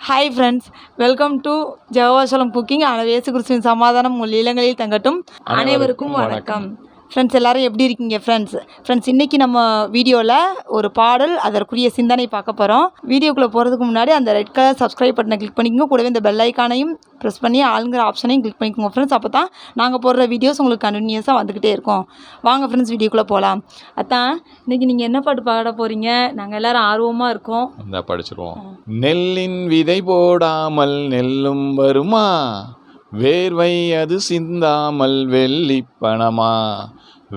Hi friends, welcome to Jehovah Shalom Cooking. இயேசு கிறிஸ்துவின் சமாதானம் உங்கள் இல்லங்களில் தங்கட்டும். அனைவருக்கும் வணக்கம். ஃப்ரெண்ட்ஸ், எல்லோரும் எப்படி இருக்கீங்க? ஃப்ரெண்ட்ஸ் இன்றைக்கி நம்ம வீடியோவில் ஒரு பாடல் அதற்குரிய சிந்தனை பார்க்க போகிறோம். வீடியோக்குள்ளே போகிறதுக்கு முன்னாடி அந்த ரெட் கலர் சப்ஸ்கிரைப் பட்டனை கிளிக் பண்ணிக்கோங்க. கூடவே இந்த பெல் ஐக்கானையும் ப்ரெஸ் பண்ணி ஆளுங்கிற ஆப்ஷனையும் கிளிக் பண்ணிக்கோங்க ஃப்ரெண்ட்ஸ். அப்போ தான் நாங்கள் போடுற வீடியோஸ் உங்களுக்கு கண்டினியூஸாக வந்துக்கிட்டே இருக்கும். வாங்க ஃப்ரெண்ட்ஸ், வீடியோக்குள்ளே போகலாம். அதான் இன்றைக்கி நீங்கள் என்ன பாட்டு பாட போகிறீங்க? நாங்கள் எல்லோரும் ஆர்வமாக இருக்கோம். இந்த படிச்சிருவோம். நெல்லின் விதை போடாமல் நெல்லும் வருமா, வேர்வை அது சிந்தாமல் வெள்ளி பணமா,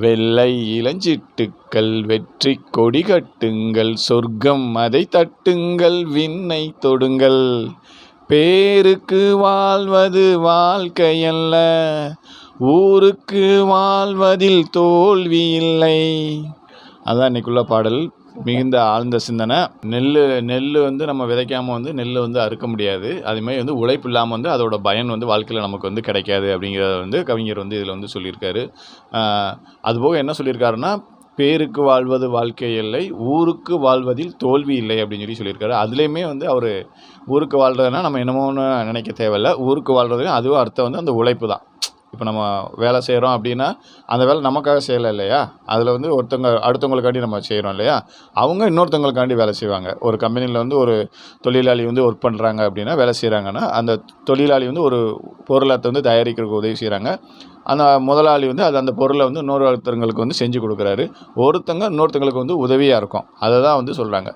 வெள்ளை இளஞ்சிட்டுக்கள் வெற்றி கொடி கட்டுங்கள், சொர்க்கம் அதை தட்டுங்கள், விண்ணை தொடுங்கள், பேருக்கு வாழ்வது வாழ்க்கையல்ல, ஊருக்கு வாழ்வதில் தோல்வி இல்லை. அதான் இன்னைக்குள்ள பாடல். மிகுந்த ஆழ்ந்த சிந்தனை. நெல் வந்து நம்ம விதைக்காமல் வந்து நெல் வந்து அறுக்க முடியாது. அதுமாதிரி வந்து உழைப்பு இல்லாமல் வந்து அதோட பயன் வந்து வாழ்க்கையில் நமக்கு வந்து கிடைக்காது அப்படிங்கிறத வந்து கவிஞர் வந்து இதில் வந்து சொல்லியிருக்காரு. அதுபோக என்ன சொல்லியிருக்காருன்னா, பேருக்கு வாழ்வது வாழ்க்கை இல்லை, ஊருக்கு வாழ்வதில் தோல்வி இல்லை அப்படின்னு சொல்லியிருக்காரு. அதுலேயுமே வந்து அவர் ஊருக்கு வாழ்கிறதுனா நம்ம என்னமோன்னு நினைக்க தேவையில்லை. ஊருக்கு வாழ்கிறதுக்கு அதுவும் அர்த்தம் வந்து அந்த உழைப்பு தான். இப்போ நம்ம வேலை செய்கிறோம் அப்படின்னா அந்த வேலை நமக்காக செய்யலை இல்லையா? அதில் வந்து அடுத்தவங்களுக்காண்டி நம்ம செய்கிறோம் இல்லையா? அவங்க இன்னொருத்தவங்களுக்காண்டி வேலை செய்வாங்க. ஒரு கம்பெனியில் வந்து ஒரு தொழிலாளி வந்து ஒர்க் பண்ணுறாங்க அப்படின்னா, வேலை செய்கிறாங்கன்னா, அந்த தொழிலாளி வந்து ஒரு பொருளை வந்து தயாரிக்கிறதுக்கு உதவி செய்கிறாங்க. அந்த முதலாளி வந்து அந்த பொருளை வந்து இன்னொருத்தங்களுக்கு வந்து செஞ்சு கொடுக்குறாரு. இன்னொருத்தங்களுக்கு வந்து உதவியாக இருக்கும். அதை தான் வந்து சொல்கிறாங்க.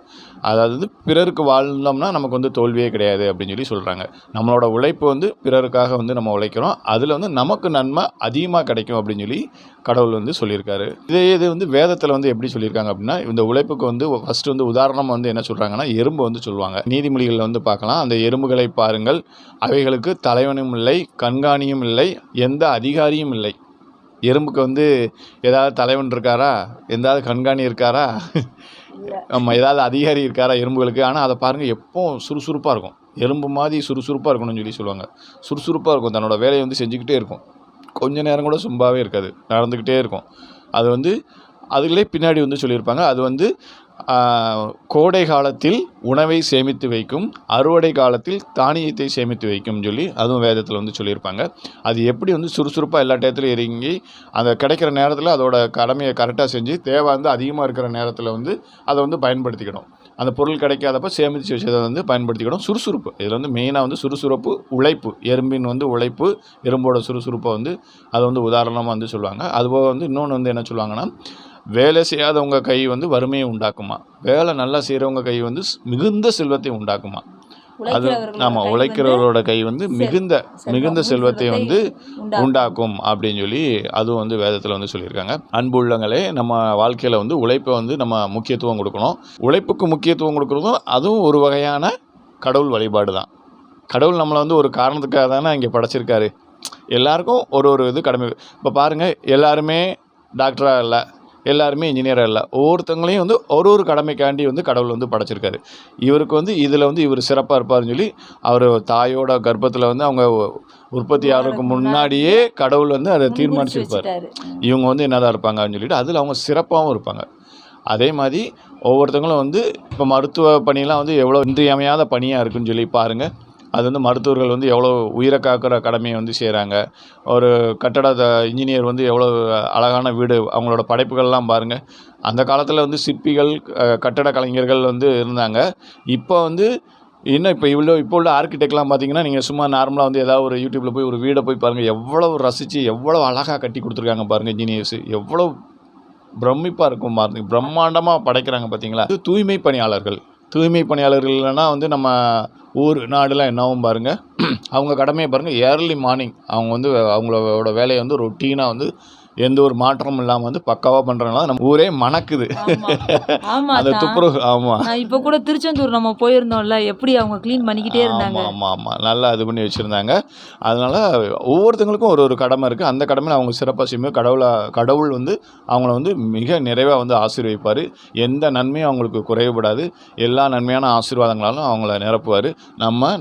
அதாவது பிறருக்கு வாழ்ந்தோம்னா நமக்கு வந்து தோல்வியே கிடையாது அப்படின்னு சொல்கிறாங்க. நம்மளோட உழைப்பு வந்து பிறருக்காக வந்து நம்ம உழைக்கிறோம். அதில் வந்து நமக்கு நன்மை அதிகமாக கிடைக்கும் அப்படின்னு கடவுள் வந்து சொல்லியிருக்காரு. இது வந்து வேதத்தில் வந்து எப்படி சொல்லியிருக்காங்க அப்படின்னா, இந்த உழைப்புக்கு வந்து ஃபஸ்ட்டு வந்து உதாரணம் வந்து என்ன சொல்கிறாங்கன்னா, எறும்பு வந்து சொல்லுவாங்க. நீதிமொழிகளில் வந்து பார்க்கலாம். அந்த எறும்புகளை பாருங்கள், அவைகளுக்கு தலைவனும் இல்லை, கண்காணியும் இல்லை, எந்த அதிகாரியும் இல்லை. எறும்புக்கு வந்து ஏதாவது தலைவன் இருக்காரா? எதாவது கண்காணி இருக்காரா? ஆமாம், ஏதாவது அதிகாரி இருக்காரா எறும்புகளுக்கு? ஆனால் அதை பாருங்கள், எப்போவும் சுறுசுறுப்பாக இருக்கும். எறும்பு மாதிரி சுறுசுறுப்பாக இருக்கணும்னு சொல்லுவாங்க. சுறுசுறுப்பாக இருக்கும், தன்னோட வேலையை வந்து செஞ்சுக்கிட்டே இருக்கும். கொஞ்ச நேரம் கூட சும்மாவே இருக்காது, நடந்துக்கிட்டே இருக்கும். அது வந்து அதுகளே பின்னாடி வந்து சொல்லியிருப்பாங்க. அது வந்து கோடை காலத்தில் உணவை சேமித்து வைக்கும், அறுவடை காலத்தில் தானியத்தை சேமித்து வைக்கும் சொல்லி அதுவும் வேதத்தில் வந்து சொல்லியிருப்பாங்க. அது எப்படி வந்து சுறுசுறுப்பாக எல்லா டயத்துலையும் இறங்கி அந்த கிடைக்கிற நேரத்தில் அதோட கடமையை கரெக்டாக செஞ்சு தேவை வந்து அதிகமாக இருக்கிற நேரத்தில் வந்து அதை வந்து பயன்படுத்திக்கணும். அந்த பொருள் கிடைக்காதப்ப சேமித்து வச்சதை வந்து பயன்படுத்திக்கணும். சுறுசுறுப்பு இதில் வந்து மெயினாக வந்து சுறுசுறுப்பு, உழைப்பு. எறும்பின் வந்து உழைப்பு, எறும்போட சுறுசுறுப்பை வந்து அதை வந்து உதாரணமாக வந்து சொல்லுவாங்க. அதுபோக வந்து இன்னொன்று வந்து என்ன சொல்லுவாங்கன்னா, வேலை செய்யாதவங்க கை வந்து வறுமையை உண்டாக்குமா, வேலை நல்லா செய்கிறவங்க கை வந்து மிகுந்த செல்வத்தை உண்டாக்குமா. அது ஆமாம், உழைக்கிறவரோட கை வந்து மிகுந்த செல்வத்தை வந்து உண்டாக்கும் அப்படின்னு சொல்லி அதுவும் வந்து வேதத்தில் வந்து சொல்லியிருக்காங்க. அன்பு உள்ளங்களே, நம்ம வாழ்க்கையில் வந்து உழைப்பை வந்து நம்ம முக்கியத்துவம் கொடுக்கணும். உழைப்புக்கு முக்கியத்துவம் கொடுக்குறதும் அதுவும் ஒரு வகையான கடவுள் வழிபாடு தான். கடவுள் நம்மளை வந்து ஒரு காரணத்துக்காக தானே இங்கே படைச்சிருக்காரு. எல்லாருக்கும் ஒரு இது கடமை. இப்போ பாருங்கள், எல்லாருமே டாக்டராக இல்லை, எல்லாருமே இன்ஜினியராக இல்லை. ஒவ்வொருத்தவங்களையும் வந்து ஒரு கடமைக்காண்டி வந்து கடவுள் வந்து படைச்சிருக்காரு. இவருக்கு வந்து இதில் வந்து இவர் சிறப்பாக இருப்பார்னு சொல்லி அவர் தாயோட கர்ப்பத்தில் வந்து அவங்க உற்பத்தி ஆகிறதுக்கு முன்னாடியே கடவுள் வந்து அதை தீர்மானிச்சிருப்பார். இவங்க வந்து என்னதான் இருப்பாங்க அப்படின்னு சொல்லிட்டு அதில் அவங்க சிறப்பாகவும் இருப்பாங்க. அதே மாதிரி ஒவ்வொருத்தவங்களும் வந்து இப்போ மருத்துவ பணியெலாம் வந்து எவ்வளோ இன்றியமையாத பணியாக இருக்குன்னு சொல்லி பாருங்கள். அது வந்து மருத்துவர்கள் வந்து எவ்வளோ உயிரை காக்கிற கடமையை வந்து செய்கிறாங்க. ஒரு கட்டட இன்ஜினியர் வந்து எவ்வளோ அழகான வீடு, அவங்களோட படைப்புகள்லாம் பாருங்கள். அந்த காலத்தில் வந்து சிற்பிகள், கட்டட கலைஞர்கள் வந்து இருந்தாங்க. இப்போ வந்து இன்னும் இப்போ உள்ள ஆர்கிடெக்ட்லாம் பார்த்தீங்கன்னா, நீங்கள் சும்மா நார்மலாக வந்து ஏதாவது ஒரு யூடியூப்பில் போய் ஒரு வீடை போய் பாருங்கள், எவ்வளோ ரசித்து எவ்வளோ அழகாக கட்டி கொடுத்துருக்காங்க பாருங்கள். இன்ஜினியர்ஸ் எவ்வளோ பிரமிப்பாக இருக்கும் பாருங்க, பிரம்மாண்டமாக படைக்கிறாங்க பார்த்தீங்களா. இது தூய்மை பணியாளர்கள் இல்லைன்னா வந்து நம்ம ஊர் நாடுலாம் என்னாவும் பாருங்கள். அவங்க கடமையை பாருங்கள், ஏர்லி மார்னிங் அவங்க வந்து அவங்களோட வேலையை வந்து ரொட்டீனாக வந்து எந்த ஒரு மாற்றமும் இல்லாமல் வந்து பக்காவாக பண்ணுறதுனால நம்ம ஊரே மணக்குது. அந்த துப்புரவு. ஆமாம், இப்போ கூட திருச்செந்தூர் நம்ம போயிருந்தோம்ல, எப்படி அவங்க க்ளீன் பண்ணிக்கிட்டே இருந்தாங்க. ஆமாம், நல்லா இது பண்ணி வச்சுருந்தாங்க. அதனால் ஒவ்வொருத்தங்களுக்கும் ஒரு கடமை இருக்குது. அந்த கடமையில் அவங்க சிறப்பாக செய்யும்போது கடவுள் வந்து அவங்கள வந்து மிக நிறைவாக வந்து ஆசீர்வதிப்பார். எந்த நன்மையும் அவங்களுக்கு குறைவுபடாது. எல்லா நன்மையான ஆசீர்வாதங்களாலும் அவங்கள நிரப்புவார்.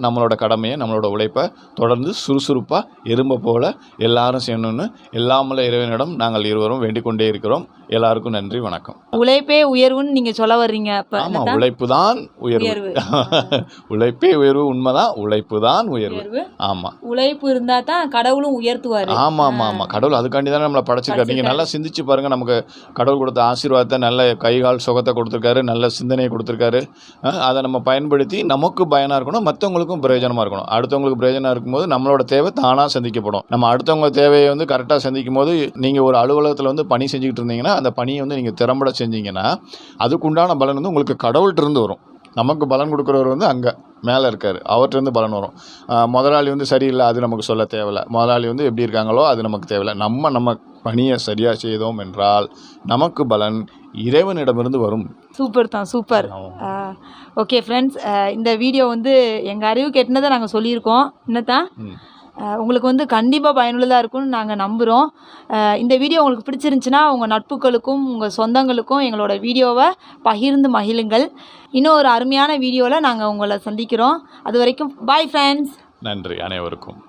நம்மளோட கடமையை, நம்மளோட உழைப்பை தொடர்ந்து சுறுசுறுப்பாக எறும்பை போல் எல்லாரும் செய்யணும்னு எல்லாமல்ல இறைவனிடம் இறைவனிடம் நாங்கள் இருவரும் வேண்டிக் கொண்டே இருக்கிறோம். எல்லாருக்கும் நன்றி, வணக்கம். உழைப்பே உயர்வுன்னு நீங்கள் சொல்ல வர்றீங்க. அப்போ ஆமாம், உழைப்பு தான் உயர்வு. உழைப்பே உயர்வு, உண்மைதான். உழைப்பு தான் உயர்வு. ஆமாம், உழைப்பு இருந்தால் தான் கடவுளும் உயர்த்துவார். ஆமாம் ஆமாம் கடவுள் அதுக்காண்டி தானே நம்மளை படைச்சிருக்காரு. நீங்கள் நல்லா சிந்திச்சு பாருங்கள். நமக்கு கடவுள் கொடுத்த ஆசீர்வாதத்தை, நல்ல கைகால் சுகத்தை கொடுத்துருக்காரு, நல்ல சிந்தனையை கொடுத்துருக்காரு. அதை நம்ம பயன்படுத்தி நமக்கு பயனாக இருக்கணும், மற்றவங்களுக்கும் பிரயோஜனமாக இருக்கணும். அடுத்தவங்களுக்கு பிரயோஜனம் இருக்கும்போது நம்மளோட தேவை தானாக சந்திக்கப்படும். நம்ம அடுத்தவங்க தேவையை வந்து கரெக்டாக சந்திக்கும் போது, நீங்கள் ஒரு அலுவலகத்தில் வந்து பணி செஞ்சுக்கிட்டு இருந்தீங்கன்னா அந்த பணியை வந்து நீங்கள் திறம்பட செஞ்சீங்கன்னா அதுக்குண்டான பலன் வந்து உங்களுக்கு கடவுள்கிட்ட இருந்து வரும். நமக்கு பலன் கொடுக்குறவர் வந்து அங்கே மேலே இருக்கார், அவர்கிட்டருந்து பலன் வரும். முதலாளி வந்து சரியில்லை, அது நமக்கு சொல்ல தேவையில்லை. முதலாளி வந்து எப்படி இருக்காங்களோ அது நமக்கு தேவையில்லை. நம்ம பணியை சரியாக செய்தோம் என்றால் நமக்கு பலன் இறைவனிடமிருந்து வரும். சூப்பர் தான், சூப்பர். ஓகே ஃப்ரெண்ட்ஸ், இந்த வீடியோ வந்து எங்கள் அறிவுக்கு எட்டினதை நாங்கள் சொல்லியிருக்கோம். என்னத்தான் உங்களுக்கு வந்து கண்டிப்பாக பயனுள்ளதாக இருக்கும்னு நாங்கள் நம்புகிறோம். இந்த வீடியோ உங்களுக்கு பிடிச்சிருந்துச்சுன்னா உங்கள் நட்புகளுக்கும் உங்கள் சொந்தங்களுக்கும் எங்களோட வீடியோவை பகிர்ந்து மகிழுங்கள். இன்னும் ஒரு அருமையான வீடியோவில் நாங்கள் உங்களை சந்திக்கிறோம். அது வரைக்கும் பாய் ஃப்ரெண்ட்ஸ். நன்றி அனைவருக்கும்.